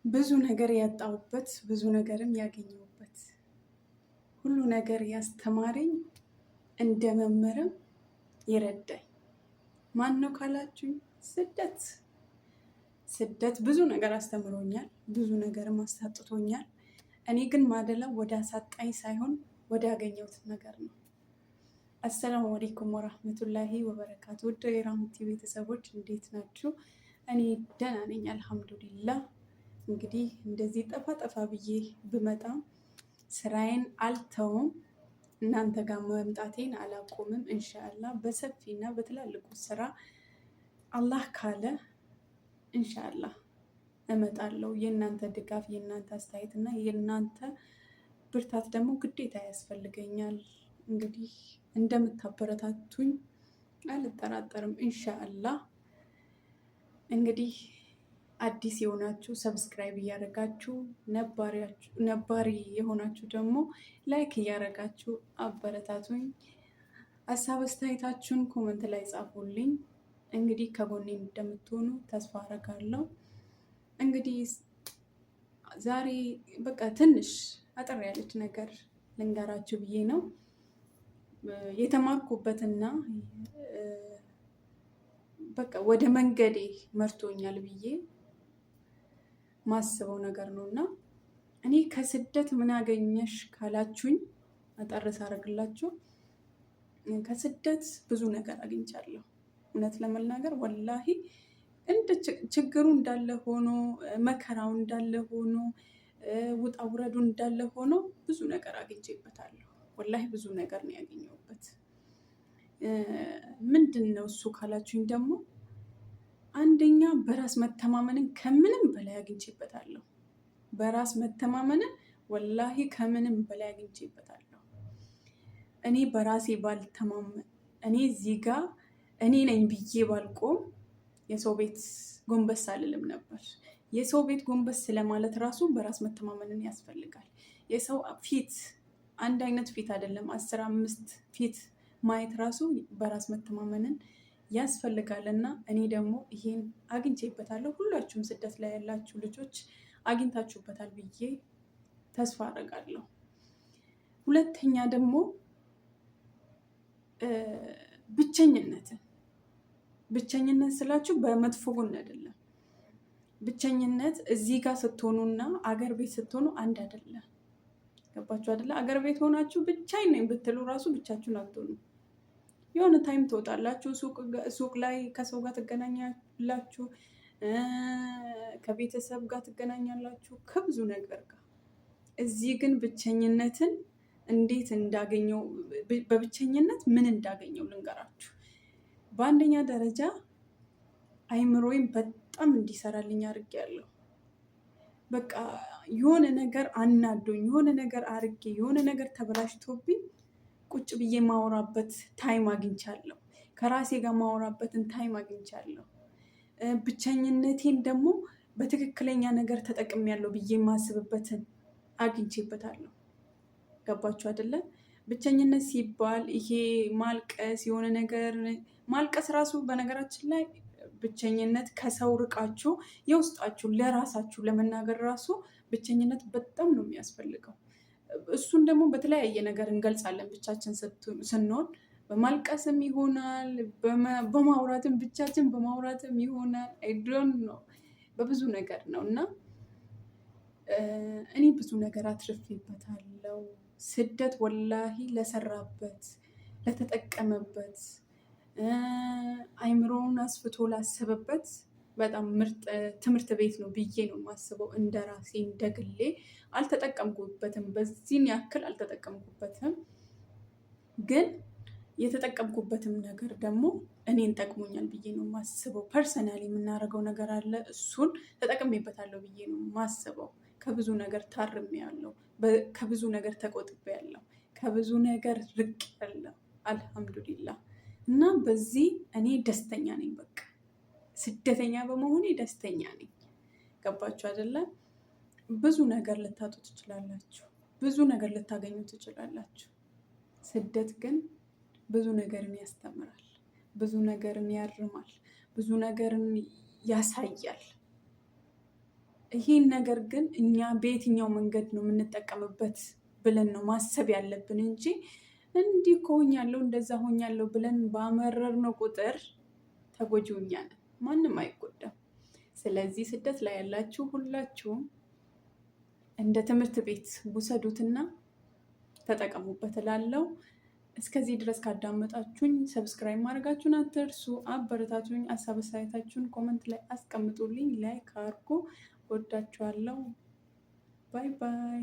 ብዙ ነገር ያጣሁበት ብዙ ነገርም ያገኘሁበት ሁሉ ነገር ያስተማረኝ እንደ መምህርም ይረዳኝ ማን ነው ካላችሁኝ፣ ስደት ብዙ ነገር አስተምሮኛል፣ ብዙ ነገርም አሳጥቶኛል። እኔ ግን ማደላው ወደ አሳጣኝ ሳይሆን ወደ ያገኘሁት ነገር ነው። አሰላሙ አለይኩም ወራህመቱላሂ ወበረካቱ። ውድ የራህመቲ ቤተሰቦች እንዴት ናችሁ? እኔ ደህና ነኝ አልሐምዱሊላህ። እንግዲህ እንደዚህ ጠፋ ጠፋ ብዬ ብመጣም ስራዬን አልተውም፣ እናንተ ጋር መምጣቴን አላቆምም። ኢንሻአላህ በሰፊና በትላልቁ ስራ አላህ ካለ ኢንሻአላህ እመጣለሁ። የእናንተ ድጋፍ፣ የእናንተ አስተያየት እና የእናንተ ብርታት ደግሞ ግዴታ ያስፈልገኛል። እንግዲህ እንደምታበረታቱኝ አልጠራጠርም ኢንሻአላህ። እንግዲህ አዲስ የሆናችሁ ሰብስክራይብ እያደረጋችሁ፣ ነባሪ የሆናችሁ ደግሞ ላይክ እያደረጋችሁ አበረታቱኝ። ሀሳብ አስተያየታችሁን ኮመንት ላይ ጻፉልኝ። እንግዲህ ከጎኔ እንደምትሆኑ ተስፋ አደርጋለሁ። እንግዲህ ዛሬ በቃ ትንሽ አጠር ያለች ነገር ልንገራችሁ ብዬ ነው። የተማርኩበትና በቃ ወደ መንገዴ መርቶኛል ብዬ ማስበው ነገር ነው እና እኔ ከስደት ምን አገኘሽ ካላችሁኝ አጠር ሳደርግላችሁ ከስደት ብዙ ነገር አግኝቻለሁ። እውነት ለመናገር ወላሂ እንደ ችግሩ እንዳለ ሆኖ፣ መከራው እንዳለ ሆኖ፣ ውጣ ውረዱ እንዳለ ሆኖ ብዙ ነገር አግኝቼበታለሁ። ወላሂ ብዙ ነገር ነው ያገኘሁበት። ምንድን ነው እሱ ካላችሁኝ ደግሞ አንደኛ በራስ መተማመንን ከምንም በላይ አግኝቼበታለሁ። በራስ መተማመንን ወላሂ ከምንም በላይ አግኝቼበታለሁ። እኔ በራሴ ባልተማመን፣ እኔ እዚህ ጋ እኔ ነኝ ብዬ ባልቆም የሰው ቤት ጎንበስ አልልም ነበር። የሰው ቤት ጎንበስ ስለማለት ራሱ በራስ መተማመንን ያስፈልጋል። የሰው ፊት አንድ አይነት ፊት አይደለም፣ 15 ፊት ማየት ራሱ በራስ መተማመንን ያስፈልጋል። እና እኔ ደግሞ ይሄን አግኝቼበታለሁ። ሁላችሁም ስደት ላይ ያላችሁ ልጆች አግኝታችሁበታል ብዬ ተስፋ አደርጋለሁ። ሁለተኛ ደግሞ ብቸኝነት ስላችሁ በመጥፎ ጎን አይደለም። ብቸኝነት እዚህ ጋር ስትሆኑና አገር ቤት ስትሆኑ አንድ አይደለም። ገባችሁ አይደለ? አገር ቤት ሆናችሁ ብቻዬን ነኝ ብትሉ ራሱ ብቻችሁን አትሆኑ። የሆነ ታይም ትወጣላችሁ፣ ሱቅ ላይ ከሰው ጋር ትገናኛላችሁ፣ ከቤተሰብ ጋር ትገናኛላችሁ፣ ከብዙ ነገር ጋር። እዚህ ግን ብቸኝነትን እንዴት እንዳገኘው፣ በብቸኝነት ምን እንዳገኘው ልንገራችሁ። በአንደኛ ደረጃ አይምሮዬን በጣም እንዲሰራልኝ አድርጌያለሁ። በቃ የሆነ ነገር አናዶኝ፣ የሆነ ነገር አድርጌ፣ የሆነ ነገር ተበላሽቶብኝ ቁጭ ብዬ ማወራበት ታይም አግኝቻለሁ። ከራሴ ጋር ማወራበትን ታይም አግኝቻለሁ። ብቸኝነቴን ደግሞ በትክክለኛ ነገር ተጠቅሜያለሁ ብዬ የማስብበትን አግኝቼበታለሁ። ገባችሁ አይደለም? ብቸኝነት ሲባል ይሄ ማልቀስ፣ የሆነ ነገር ማልቀስ ራሱ በነገራችን ላይ ብቸኝነት ከሰው ርቃችሁ የውስጣችሁ ለራሳችሁ ለመናገር ራሱ ብቸኝነት በጣም ነው የሚያስፈልገው። እሱን ደግሞ በተለያየ ነገር እንገልጻለን። ብቻችን ስንሆን በማልቀስም ይሆናል፣ በማውራትም ብቻችን በማውራትም ይሆናል። አይዶን ነው በብዙ ነገር ነው። እና እኔ ብዙ ነገር አትርፌበታለሁ። ስደት ወላሂ ለሰራበት፣ ለተጠቀመበት፣ አይምሮውን አስፍቶ ላሰበበት በጣም ምርጥ ትምህርት ቤት ነው ብዬ ነው የማስበው። እንደ ራሴ እንደ ግሌ አልተጠቀምኩበትም፣ በዚህን ያክል አልተጠቀምኩበትም። ግን የተጠቀምኩበትም ነገር ደግሞ እኔን ጠቅሞኛል ብዬ ነው የማስበው። ፐርሰናሊ የምናደርገው ነገር አለ፣ እሱን ተጠቅሜበታለሁ ብዬ ነው የማስበው። ከብዙ ነገር ታርሜያለሁ፣ ከብዙ ነገር ተቆጥቤያለሁ፣ ከብዙ ነገር ርቄያለሁ። አልሐምዱሊላህ። እና በዚህ እኔ ደስተኛ ነኝ። በቃ ስደተኛ በመሆኔ ደስተኛ ነኝ። ገባችሁ አይደለም? ብዙ ነገር ልታጡ ትችላላችሁ፣ ብዙ ነገር ልታገኙ ትችላላችሁ። ስደት ግን ብዙ ነገርን ያስተምራል፣ ብዙ ነገርን ያርማል፣ ብዙ ነገርን ያሳያል። ይህን ነገር ግን እኛ በየትኛው መንገድ ነው የምንጠቀምበት ብለን ነው ማሰብ ያለብን እንጂ እንዲህ ከሆኛለሁ እንደዛ ሆኛለሁ ብለን ባመረርነው ቁጥር ተጎጂው እኛ ነን፣ ማንም አይጎዳም። ስለዚህ ስደት ላይ ያላችሁ ሁላችሁም እንደ ትምህርት ቤት ውሰዱትና ተጠቀሙበት እላለሁ። እስከዚህ ድረስ ካዳመጣችሁኝ ሰብስክራይብ ማድረጋችሁን አትርሱ። አበረታቱኝ። ሀሳብ አስተያየታችሁን ኮመንት ላይ አስቀምጡልኝ። ላይክ አድርጉ። ወዳችኋለሁ። ባይ ባይ።